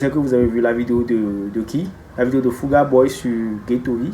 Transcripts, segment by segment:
C'est que vous avez vu la vidéo de qui? La vidéo de Fuga Boy sur Ghetto-V.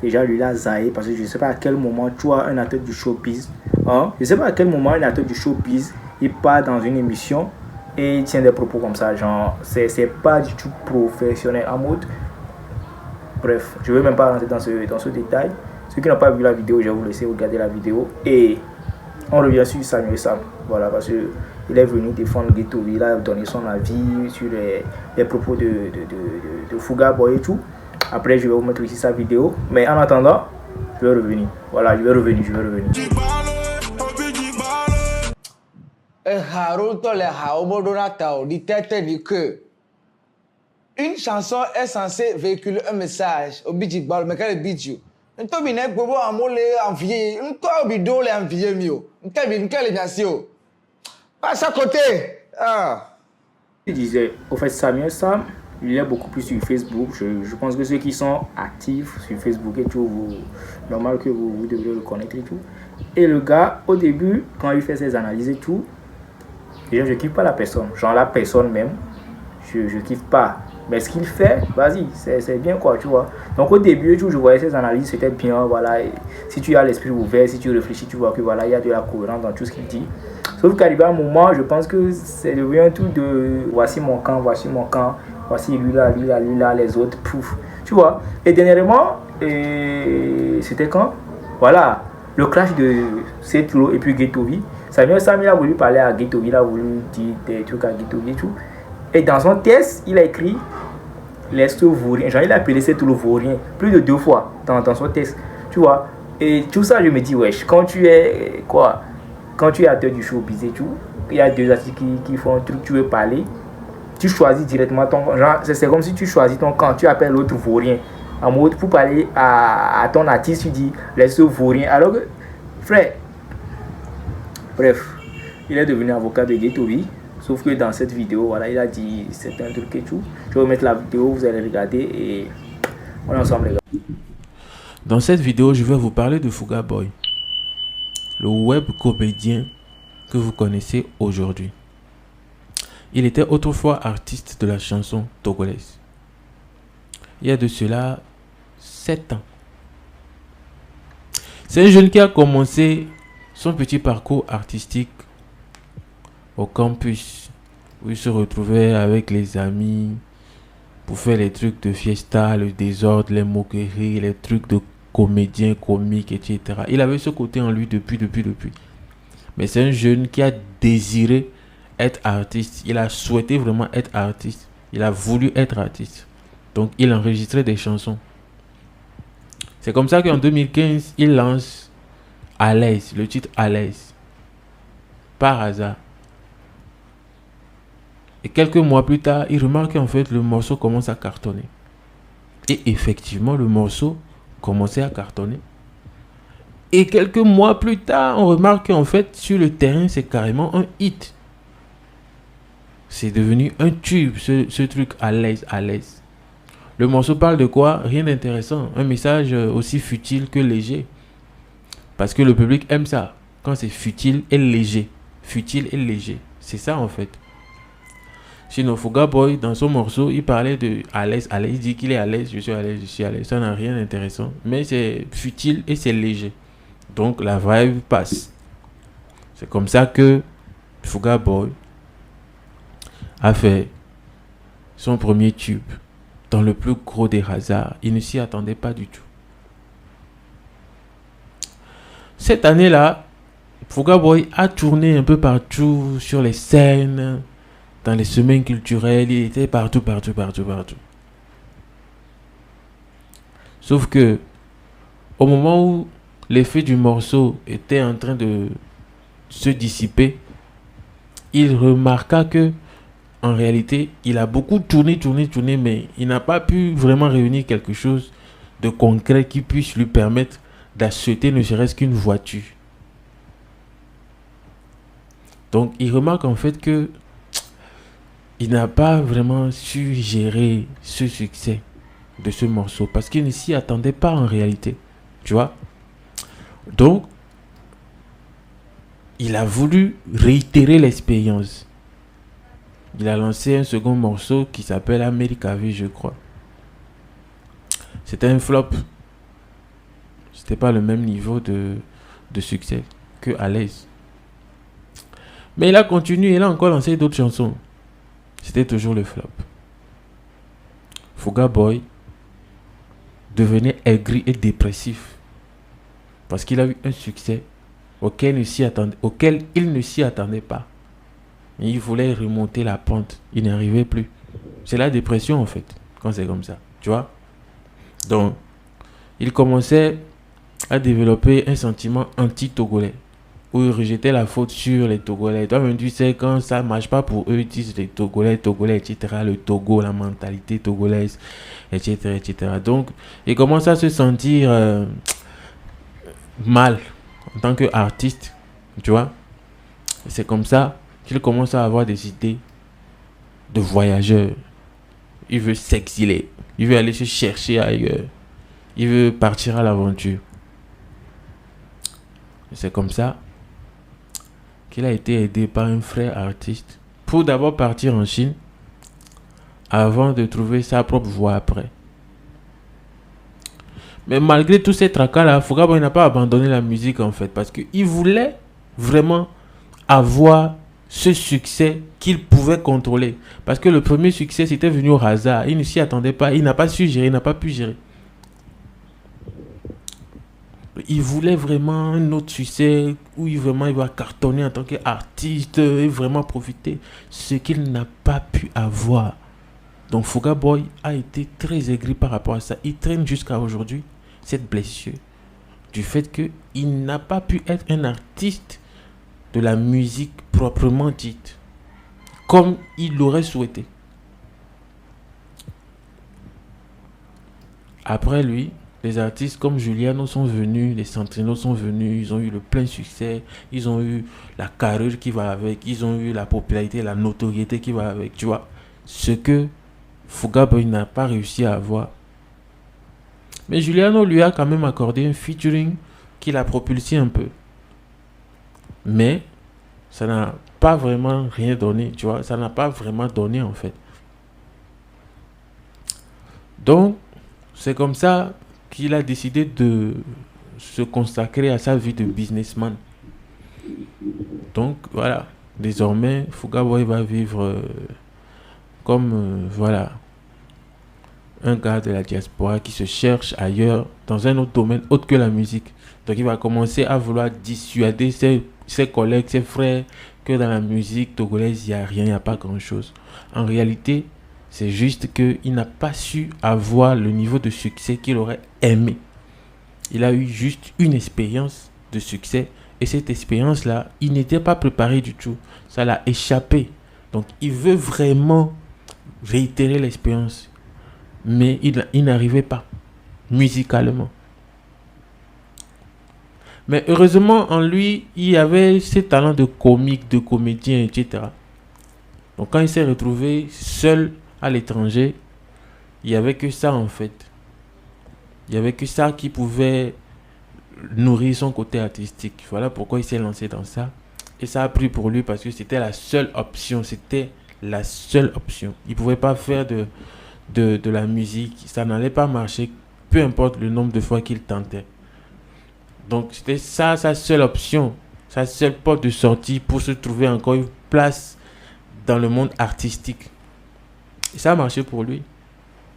Déjà, lui, il a zaï parce que je ne sais pas à quel moment tu as un acteur du showbiz. Hein? Je ne sais pas à quel moment un acteur du showbiz, il part dans une émission et il tient des propos comme ça. Genre, c'est pas du tout professionnel en mode. Bref, je ne vais même pas rentrer dans ce détail. Ceux qui n'ont pas vu la vidéo, je vais vous laisser regarder la vidéo. Et on revient sur Samuel Sam. Voilà, parce que il est venu défendre Ghetto-V, il a donné son avis sur les propos de Fuga Boy et tout. Après, je vais vous mettre ici sa vidéo. Mais en attendant, je vais revenir. Voilà, je vais revenir. Une chanson est censée véhiculer un message au Bidjigbal, mais quel est Bidjou? Nous sommes bien enviés, nous sommes bien enviés, nous sommes bien passe à côté. Il disait, au fait, Samuel Sam, il est beaucoup plus sur Facebook. Je pense que ceux qui sont actifs sur Facebook et tout, normal que vous devrez le connaître et tout. Et le gars, au début, quand il fait ses analyses et tout, déjà, je kiffe pas la personne. Genre, la personne même, je kiffe pas. Mais ce qu'il fait, vas-y, c'est bien quoi, tu vois. Donc au début, tout, je voyais ses analyses, c'était bien, voilà. Et si tu as l'esprit ouvert, si tu réfléchis, tu vois que voilà, il y a de la cohérence dans tout ce qu'il dit. Sauf qu'arrivé à un moment, je pense que c'est devenu un truc de voici mon camp, voici lui là, les autres, pouf. Tu vois. Et dernièrement, c'était quand? Voilà, le clash de Setlo et puis Ghetto-V. Samuel Sam, il a voulu parler à Ghetto-V, il a voulu dire des trucs à Ghetto-V et tout. Et dans son test, il a écrit les vauriens. Genre, il a appelé Setlo vaurien plus de 2 fois dans son test. Tu vois. Et tout ça, je me dis, wesh, quand tu es quoi? Quand tu es acteur du showbiz et tout, il y a 2 artistes qui font un truc, tu veux parler, tu choisis directement ton camp. Genre, c'est comme si tu choisis ton camp, tu appelles l'autre vaurien. En mode, pour parler à ton artiste, tu dis les vauriens. Alors que, frère, bref, il est devenu avocat de Ghetto-V. Sauf que dans cette vidéo, voilà, il a dit c'est un truc et tout. Je vais vous mettre la vidéo, vous allez regarder et on est ensemble les gars. Dans cette vidéo, je vais vous parler de Fuga Boy, le web comédien que vous connaissez aujourd'hui. Il était autrefois artiste de la chanson togolaise. Il y a de cela 7 ans. C'est un jeune qui a commencé son petit parcours artistique au campus, où il se retrouvait avec les amis pour faire les trucs de fiesta, le désordre, les moqueries, les trucs de comédien, comique, etc. Il avait ce côté en lui depuis. Mais c'est un jeune qui a désiré être artiste. Il a souhaité vraiment être artiste. Il a voulu être artiste. Donc, il enregistrait des chansons. C'est comme ça qu'en 2015, il lance À l'aise, le titre À l'aise. Par hasard. Et quelques mois plus tard, il remarque qu'en fait, le morceau commence à cartonner. Et effectivement, le morceau commençait à cartonner. Et quelques mois plus tard, on remarque qu'en fait, sur le terrain, c'est carrément un hit. C'est devenu un tube, ce truc à l'aise. Le morceau parle de quoi? Rien d'intéressant. Un message aussi futile que léger. Parce que le public aime ça. Quand c'est futile et léger. Futile et léger. C'est ça en fait. Sinon, Fuga Boy, dans son morceau, il parlait de à l'aise. Il dit qu'il est à l'aise, je suis à l'aise. Ça n'a rien d'intéressant. Mais c'est futile et c'est léger. Donc la vibe passe. C'est comme ça que Fuga Boy a fait son premier tube. Dans le plus gros des hasards. Il ne s'y attendait pas du tout. Cette année-là, Fuga Boy a tourné un peu partout sur les scènes. Dans les semaines culturelles, il était partout. Sauf que, au moment où l'effet du morceau était en train de se dissiper, il remarqua que, en réalité, il a beaucoup tourné, mais il n'a pas pu vraiment réunir quelque chose de concret qui puisse lui permettre d'acheter ne serait-ce qu'une voiture. Donc, il remarque en fait que il n'a pas vraiment su gérer ce succès de ce morceau parce qu'il ne s'y attendait pas en réalité. Tu vois? Donc, il a voulu réitérer l'expérience. il a lancé un second morceau qui s'appelle America V, je crois. C'était un flop. C'était pas le même niveau de succès que À l'aise. Mais il a continué, il a encore lancé d'autres chansons. C'était toujours le flop. Fuga Boy devenait aigri et dépressif parce qu'il a eu un succès auquel il ne s'y attendait pas. Et il voulait remonter la pente. Il n'y arrivait plus. C'est la dépression en fait, quand c'est comme ça. Tu vois? Donc, il commençait à développer un sentiment anti-togolais, où ils rejetaient la faute sur les Togolais. Toi-même, tu sais, quand ça ne marche pas pour eux, ils disent les Togolais, etc. Le Togo, la mentalité togolaise, etc. etc. Donc, ils commencent à se sentir mal en tant qu'artiste, tu vois. C'est comme ça qu'ils commencent à avoir des idées de voyageurs. Il veut s'exiler, il veut aller se chercher ailleurs, il veut partir à l'aventure. C'est comme ça qu'il a été aidé par un frère artiste pour d'abord partir en Chine avant de trouver sa propre voie après. Mais malgré tous ces tracas-là, Fuga Boy n'a pas abandonné la musique en fait, parce qu'il voulait vraiment avoir ce succès qu'il pouvait contrôler. Parce que le premier succès, c'était venu au hasard. Il ne s'y attendait pas, il n'a pas su gérer, il n'a pas pu gérer. Il voulait vraiment un autre succès où il va cartonner en tant qu'artiste et vraiment profiter. Ce qu'il n'a pas pu avoir. Donc Fuga Boy a été très aigri par rapport à ça. Il traîne jusqu'à aujourd'hui cette blessure du fait qu'il n'a pas pu être un artiste de la musique proprement dite comme il l'aurait souhaité. Après lui, les artistes comme Juliano sont venus, les Centrinos sont venus, ils ont eu le plein succès, ils ont eu la carrure qui va avec, ils ont eu la popularité, la notoriété qui va avec, tu vois. Ce que Fuga Boy n'a pas réussi à avoir. Mais Juliano lui a quand même accordé un featuring qui l'a propulsé un peu. Mais ça n'a pas vraiment rien donné, tu vois. Ça n'a pas vraiment donné en fait. Donc, c'est comme ça qu'il a décidé de se consacrer à sa vie de businessman. Donc, voilà. Désormais, Fuga Boy va vivre comme, voilà, un gars de la diaspora qui se cherche ailleurs, dans un autre domaine autre que la musique. Donc il va commencer à vouloir dissuader ses collègues, ses frères, que dans la musique togolaise, il n'y a rien, il n'y a pas grand-chose. En réalité, c'est juste qu'il n'a pas su avoir le niveau de succès qu'il aurait aimé. Il a eu juste une expérience de succès. Et cette expérience-là, il n'était pas préparé du tout. Ça l'a échappé. Donc il veut vraiment réitérer l'expérience. Mais il n'arrivait pas, musicalement. Mais heureusement, en lui, il y avait ses talents de comique, de comédien, etc. Donc quand il s'est retrouvé seul à l'étranger, il n'y avait que ça en fait. Il n'y avait que ça qui pouvait nourrir son côté artistique. Voilà pourquoi il s'est lancé dans ça. Et ça a pris pour lui parce que c'était la seule option. C'était la seule option. Il ne pouvait pas faire de la musique, ça n'allait pas marcher, peu importe le nombre de fois qu'il tentait. Donc c'était ça sa seule option, sa seule porte de sortie pour se trouver encore une place dans le monde artistique. Et ça a marché pour lui.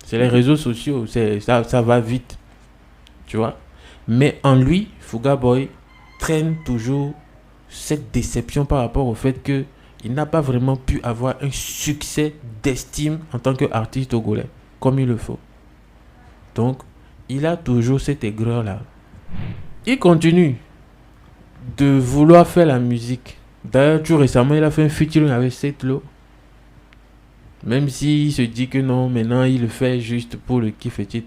C'est les réseaux sociaux, ça va vite, tu vois. Mais en lui, Fuga Boy traîne toujours cette déception par rapport au fait que il n'a pas vraiment pu avoir un succès d'estime en tant qu'artiste togolais, comme il le faut. Donc, il a toujours cette aigreur-là. Il continue de vouloir faire la musique. D'ailleurs, tout récemment, il a fait un featuring avec Setlo. Même s'il se dit que non, maintenant, il le fait juste pour le kiff, etc.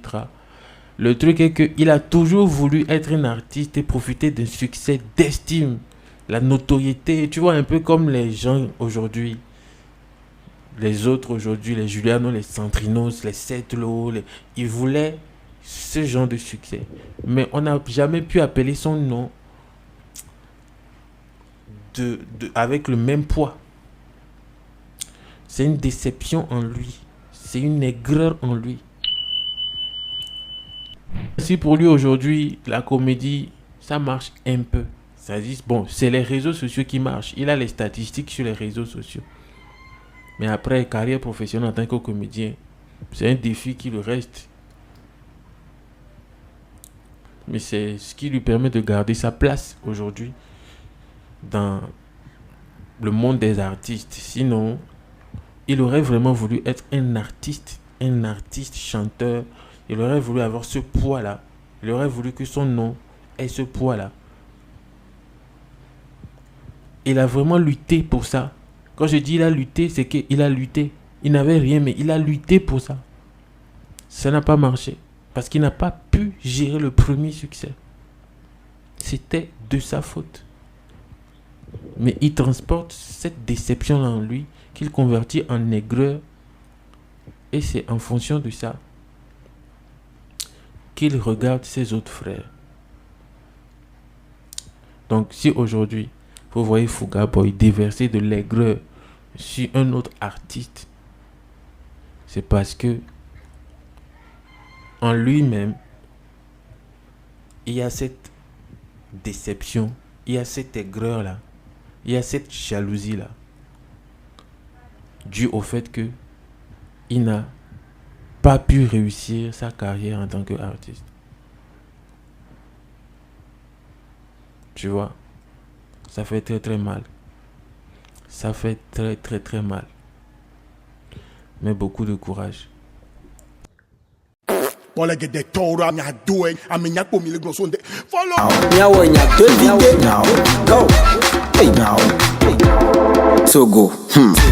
Le truc est qu'il a toujours voulu être un artiste et profiter d'un succès d'estime. La notoriété, tu vois, un peu comme les gens aujourd'hui. Les autres aujourd'hui, les Juliano, les Centrinos, les Setlo, ils voulaient ce genre de succès. Mais on n'a jamais pu appeler son nom avec le même poids. C'est une déception en lui. C'est une aigreur en lui. Si pour lui aujourd'hui, la comédie, ça marche un peu. Ça dit, bon, c'est les réseaux sociaux qui marchent. Il a les statistiques sur les réseaux sociaux. Mais après, carrière professionnelle en tant que comédien, c'est un défi qui le reste. Mais c'est ce qui lui permet de garder sa place aujourd'hui dans le monde des artistes. Sinon, il aurait vraiment voulu être un artiste chanteur. Il aurait voulu avoir ce poids-là. Il aurait voulu que son nom ait ce poids-là. Il a vraiment lutté pour ça. Quand je dis il a lutté, c'est qu'il a lutté. Il n'avait rien, mais il a lutté pour ça. Ça n'a pas marché. Parce qu'il n'a pas pu gérer le premier succès. C'était de sa faute. Mais il transporte cette déception en lui qu'il convertit en aigreur. Et c'est en fonction de ça qu'il regarde ses autres frères. Donc si aujourd'hui, vous voyez Fouga Boy déverser de l'aigreur sur un autre artiste, c'est parce que en lui-même, il y a cette déception, il y a cette aigreur-là, il y a cette jalousie-là, dû au fait que il n'a pas pu réussir sa carrière en tant qu'artiste. Tu vois, ça fait très très mal. Ça fait très très très mal. Mais beaucoup de courage. Follow. Now, go. Hey, now. So go.